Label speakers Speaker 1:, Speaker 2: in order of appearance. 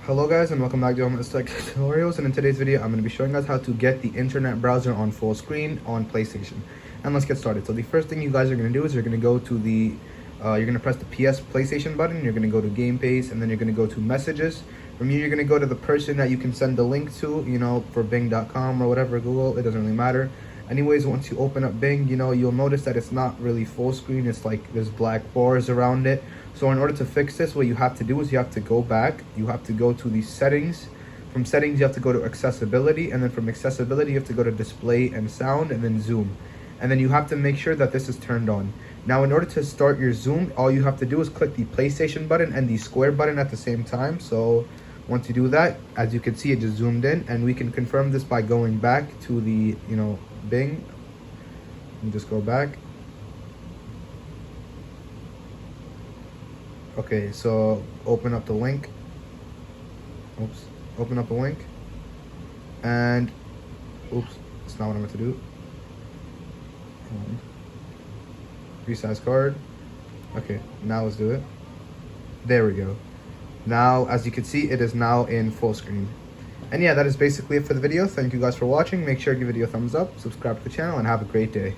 Speaker 1: Hello guys and welcome back to Homeless Tech Tutorials, and in today's video I'm going to be showing us how to get the internet browser on full screen on PlayStation. And let's get started. So the first thing you guys are going to do is you're going to go to the you're going to press the PlayStation button, you're going to go to Game Page, and then you're going to go to Messages. From here you're going to go to the person that you can send the link to, for Bing.com or whatever, Google, it doesn't really matter. Anyways, once you open up Bing, you'll notice that it's not really full screen. It's like there's black bars around it. So in order to fix this, what you have to do is you have to go back. You have to go to the settings. From settings, you have to go to accessibility. And then from accessibility, you have to go to display and sound and then zoom. And then you have to make sure that this is turned on. Now, in order to start your zoom, all you have to do is click the PlayStation button and the square button at the same time. So once you do that, as you can see, it just zoomed in. And we can confirm this by going back to the, Bing. And just go back. Okay, so open up the link. Oops. Open up the link. And oops, that's not what I meant to do. Resize card. Okay, now let's do it. There we go. Now, as you can see, it is now in full screen. And yeah, that is basically it for the video. Thank you guys for watching. Make sure to give the video a thumbs up, subscribe to the channel, and have a great day.